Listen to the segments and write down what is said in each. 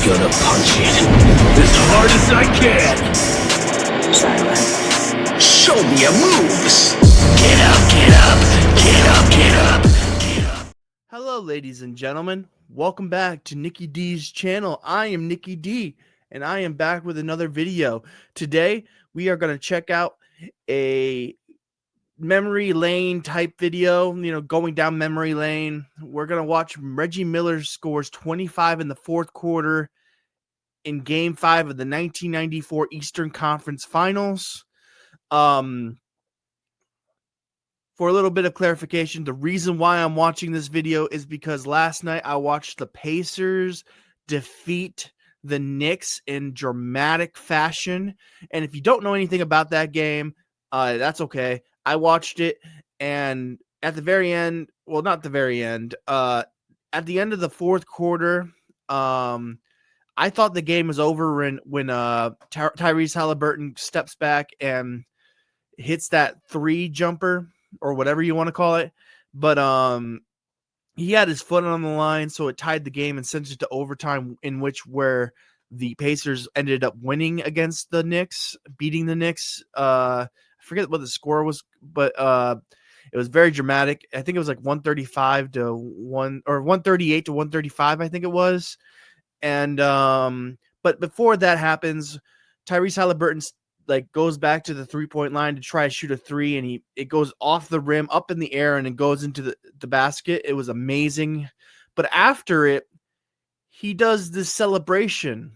gonna punch it as hard as I can. Silent. Show me your moves. Get up, get up, get up, get up, get up. Hello, ladies and gentlemen. Welcome back to Nicky D's channel. I am Nicky D, and I am back with another video. Today, we are going to check out a memory lane type video, going down memory lane. We're going to watch Reggie Miller scores 25 in the fourth quarter in Game 5 of the 1994 Eastern Conference Finals. For a little bit of clarification, the reason why I'm watching this video is because last night I watched the Pacers defeat the Knicks in dramatic fashion. And if you don't know anything about that game, that's okay. I watched it, and at the very end, well, not the very end, at the end of the fourth quarter, I thought the game was over when Tyrese Halliburton steps back and hits that three jumper, or whatever you want to call it. But he had his foot on the line, so it tied the game and sent it to overtime, where the Pacers ended up winning against the Knicks, beating the Knicks. I forget what the score was, but it was very dramatic. I think it was like 135 to 1, or 138 to 135, I think it was. And but before that happens, Tyrese Halliburton goes back to the 3-point line to try to shoot a three, and it goes off the rim, up in the air, and it goes into the basket. It was amazing. But after it, he does this celebration,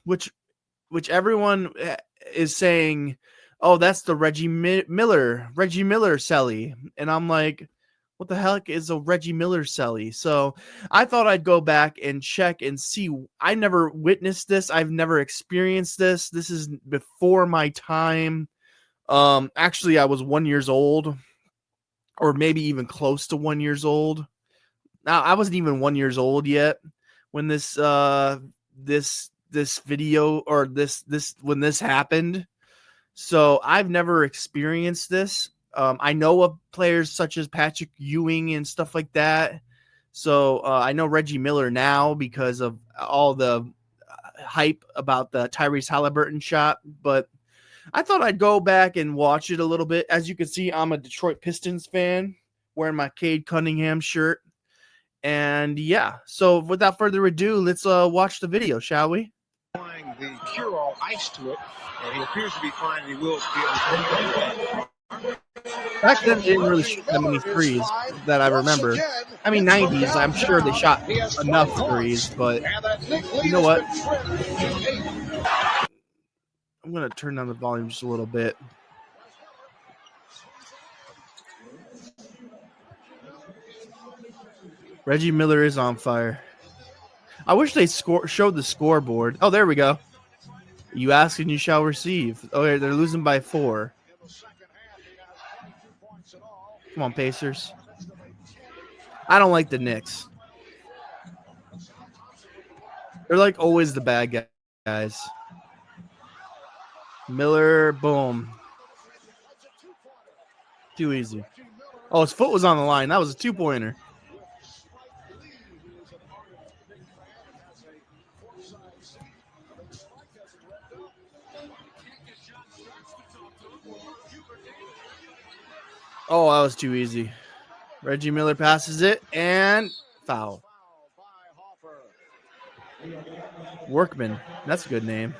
which everyone is saying, oh, that's the Reggie Miller celly. And I'm like, what the heck is a Reggie Miller celly? So I thought I'd go back and check and see. I never witnessed this. I've never experienced this. This is before my time. Actually, I was 1 year old, or maybe even close to 1 year old. Now, I wasn't even 1 year old yet when this video, or when this happened. So I've never experienced this. I know of players such as Patrick Ewing and stuff like that. So I know Reggie Miller now because of all the hype about the Tyrese Halliburton shot. But I thought I'd go back and watch it a little bit. As you can see, I'm a Detroit Pistons fan, wearing my Cade Cunningham shirt. And yeah, so without further ado, let's watch the video, shall we? Applying the cure-all ice to it, and he appears to be fine, and he will be able to. Back then, they didn't really shoot that many threes that I remember. I mean, 90s, I'm sure they shot enough threes, but you know what? I'm going to turn down the volume just a little bit. Reggie Miller is on fire. I wish they showed the scoreboard. Oh, there we go. You ask and you shall receive. Okay, they're losing by 4. Come on, Pacers. I don't like the Knicks. They're like always the bad guys. Miller, boom. Too easy. Oh, his foot was on the line. That was a 2-pointer. Oh, that was too easy. Reggie Miller passes it, and foul. Workman. That's a good name.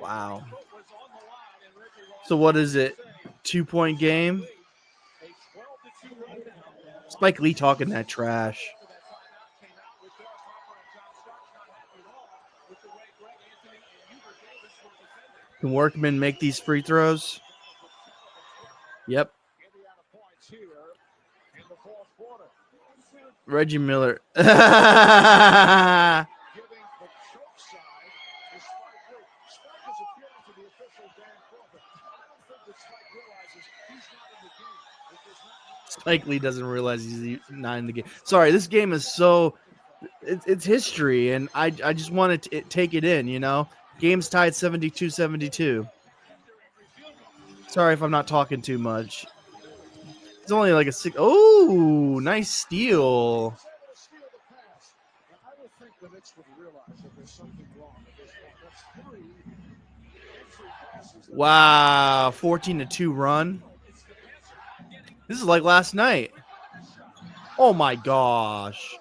Wow. So what is it? 2-point game? Spike Lee talking that trash. Can Workman make these free throws? Yep. Reggie Miller. Spike Lee doesn't realize he's not in the game. Sorry, this game is so it's history, and I just want to take it in, Game's tied 72-72. Sorry if I'm not talking too much. It's only like a 6. Oh, nice steal. Wow, 14-2 run. This is like last night. Oh my gosh.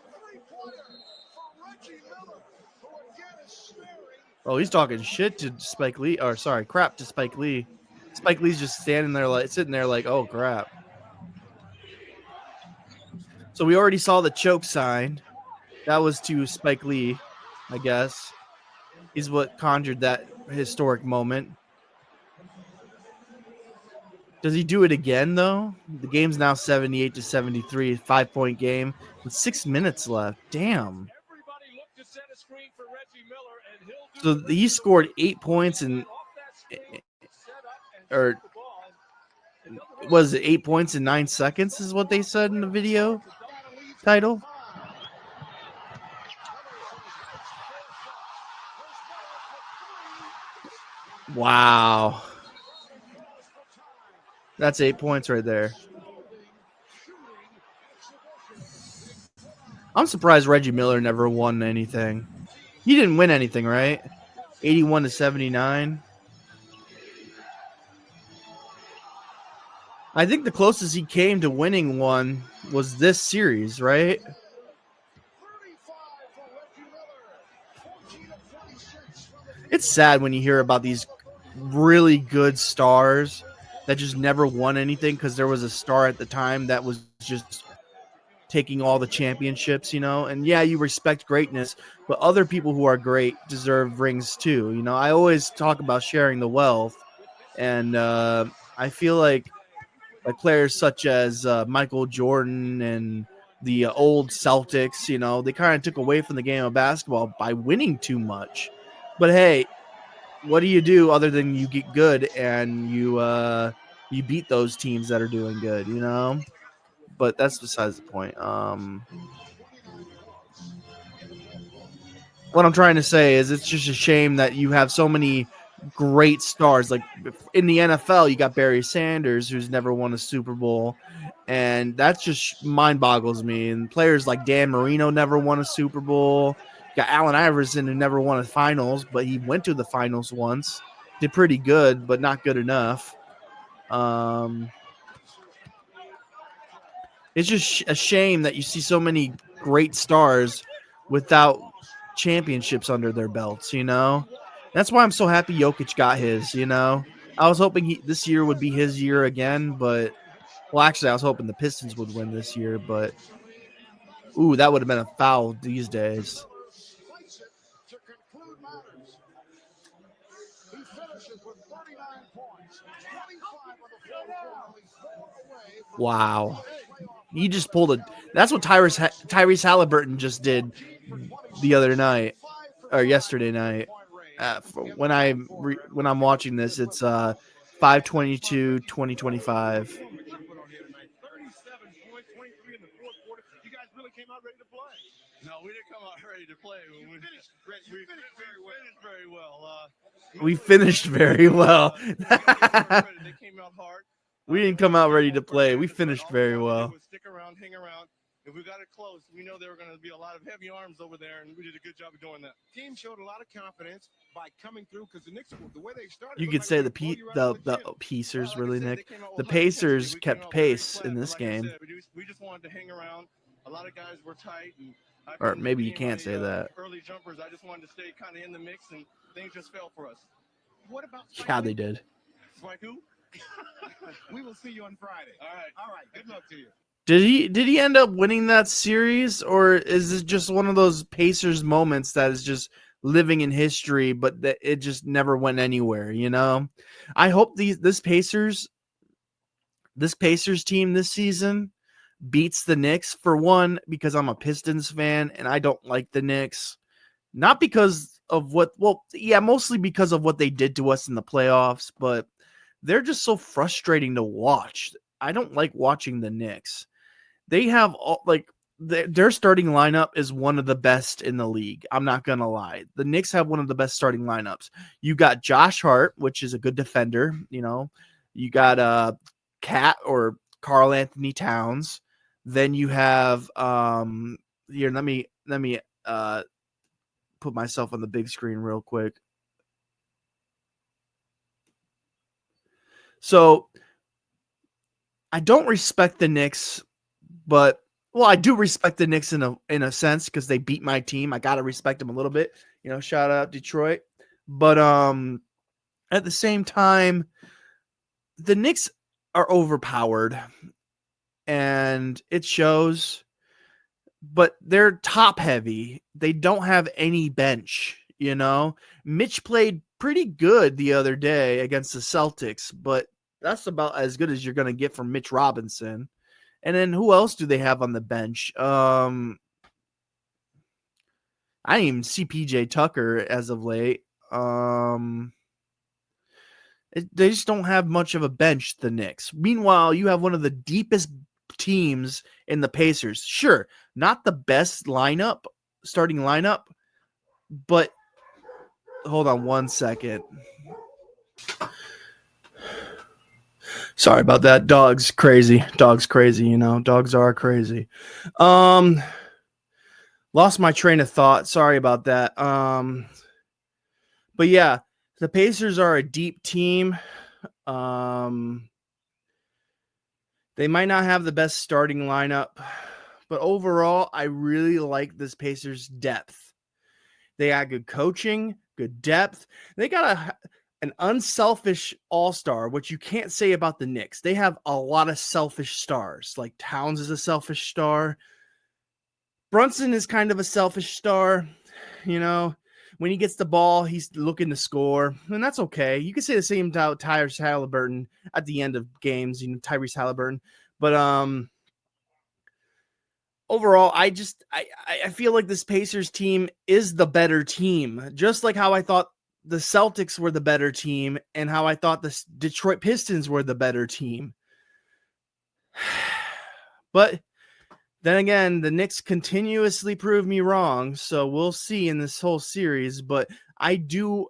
Oh, he's talking shit to Spike Lee. Or sorry, crap to Spike Lee. Spike Lee's just standing there like sitting there like, oh crap. So we already saw the choke sign. That was to Spike Lee, I guess. He's what conjured that historic moment. Does he do it again though? The game's now 78-73, 5-point game with 6 minutes left. Damn. So he scored 8 points or was it 8 points in 9 seconds is what they said in the video title. Wow. That's 8 points right there. I'm surprised Reggie Miller never won anything. He didn't win anything, right? 81-79. I think the closest he came to winning one was this series, right? It's sad when you hear about these really good stars that just never won anything because there was a star at the time that was just taking all the championships, and yeah, you respect greatness, but other people who are great deserve rings too. I always talk about sharing the wealth, and I feel like players such as Michael Jordan and the old Celtics, they kind of took away from the game of basketball by winning too much. But hey, what do you do other than you get good and you beat those teams that are doing good, But that's besides the point. What I'm trying to say is it's just a shame that you have so many great stars. Like in the NFL, you got Barry Sanders, who's never won a Super Bowl, and that just mind boggles me. And players like Dan Marino never won a Super Bowl. You got Allen Iverson, who never won a finals, but he went to the finals once. Did pretty good, but not good enough. It's just a shame that you see so many great stars without championships under their belts, That's why I'm so happy Jokic got his, I was hoping this year would be his year again, but well, actually, I was hoping the Pistons would win this year, but ooh, that would have been a foul these days. Wow. He just pulled a. That's what Tyrese Halliburton just did the other night or yesterday night. When I'm watching this, it's 5/22/2025. No, we didn't come out ready to play. We finished very well. We finished very well. They came out hard. We didn't come out ready to play. We finished very well. Stick around, hang around. If we got it close, we know there were going to be a lot of heavy arms over there, and we did a good job of doing that. Team showed a lot of confidence by coming through because the Knicks, the way they started. You could say the Pacers, really, Nick. The Pacers kept pace in this game. We just wanted to hang around. A lot of guys were tight, or maybe you can't say that. Early jumpers, I just wanted to stay kind of in the mix, and things just fell for us. What about? Yeah, they did. Spike who? We will see you on Friday. All right. Good luck to you. Did he end up winning that series, or is it just one of those Pacers moments that is just living in history, but that it just never went anywhere? I hope this Pacers team this season beats the Knicks, for one, because I'm a Pistons fan and I don't like the Knicks. Not because of mostly because of what they did to us in the playoffs, but they're just so frustrating to watch. I don't like watching the Knicks. They have their starting lineup is one of the best in the league. I'm not going to lie. The Knicks have one of the best starting lineups. You got Josh Hart, which is a good defender. You got Cat or Karl Anthony Towns. Then you have here. Let me put myself on the big screen real quick. So I don't respect the Knicks, but I do respect the Knicks in a sense because they beat my team. I gotta respect them a little bit. Shout out Detroit. But at the same time, the Knicks are overpowered, and it shows. But they're top heavy. They don't have any bench. Mitch played pretty good the other day against the Celtics, but that's about as good as you're going to get from Mitch Robinson. And then who else do they have on the bench? I didn't even see PJ Tucker as of late. They just don't have much of a bench, the Knicks. Meanwhile, you have one of the deepest teams in the Pacers. Sure, not the best starting lineup, but hold on one second. Sorry about that. Dog's crazy. Dogs are crazy. Lost my train of thought. Sorry about that. But yeah, the Pacers are a deep team. They might not have the best starting lineup, but overall, I really like this Pacers depth. They got good coaching, good depth. They got an unselfish all-star, which you can't say about the Knicks. They have a lot of selfish stars. Like Towns is a selfish star. Brunson is kind of a selfish star. When he gets the ball, he's looking to score, and that's okay. You can say the same about Tyrese Halliburton at the end of games, Tyrese Halliburton. But overall, I feel like this Pacers team is the better team, just like how I thought the Celtics were the better team and how I thought the Detroit Pistons were the better team. But then again, the Knicks continuously prove me wrong, so we'll see in this whole series, but I do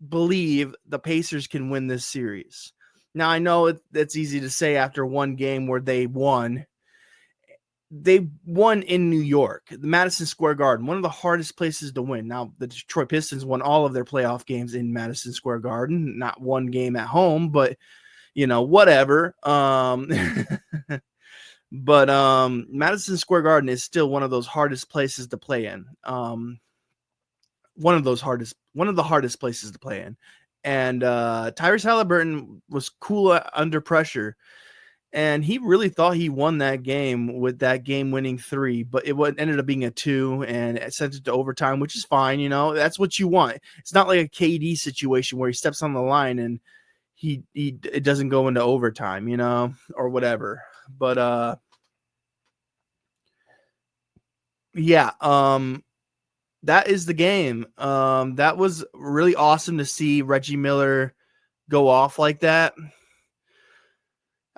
believe the Pacers can win this series. Now, I know it's easy to say after one game where they won. They won in New York, the Madison Square Garden, one of the hardest places to win. Now, the Detroit Pistons won all of their playoff games in Madison Square Garden, not one game at home, but, whatever. But Madison Square Garden is still one of those hardest places to play in. One of the hardest places to play in. And Tyrese Halliburton was cool under pressure. And he really thought he won that game with that game-winning 3, but it ended up being a 2, and it sent it to overtime, which is fine. That's what you want. It's not like a KD situation where he steps on the line and it doesn't go into overtime, or whatever. But yeah, that is the game. That was really awesome to see Reggie Miller go off like that.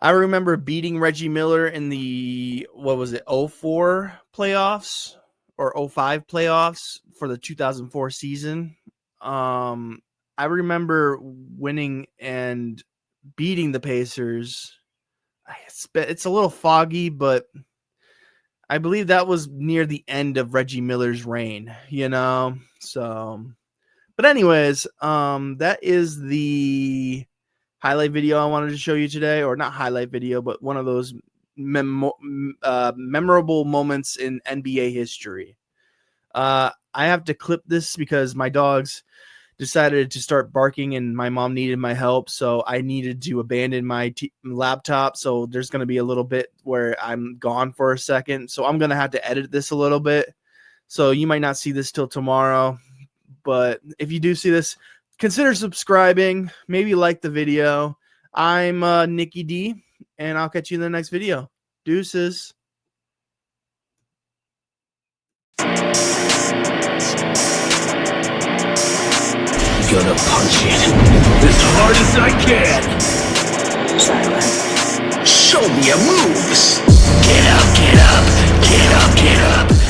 I remember beating Reggie Miller in the 04 playoffs or 05 playoffs for the 2004 season. I remember winning and beating the Pacers. It's a little foggy, but I believe that was near the end of Reggie Miller's reign, So, but anyways, that is the highlight video I wanted to show you today, or not highlight video, but one of those memorable moments in NBA history. I have to clip this because my dogs decided to start barking and my mom needed my help, so I needed to abandon my laptop. So there's going to be a little bit where I'm gone for a second, so I'm going to have to edit this a little bit. So you might not see this till tomorrow, but if you do see this, consider subscribing, maybe like the video. I'm Nicky D, and I'll catch you in the next video. Deuces. Gonna punch it as hard as I can. Silent. Show me your moves. Get up, get up, get up, get up.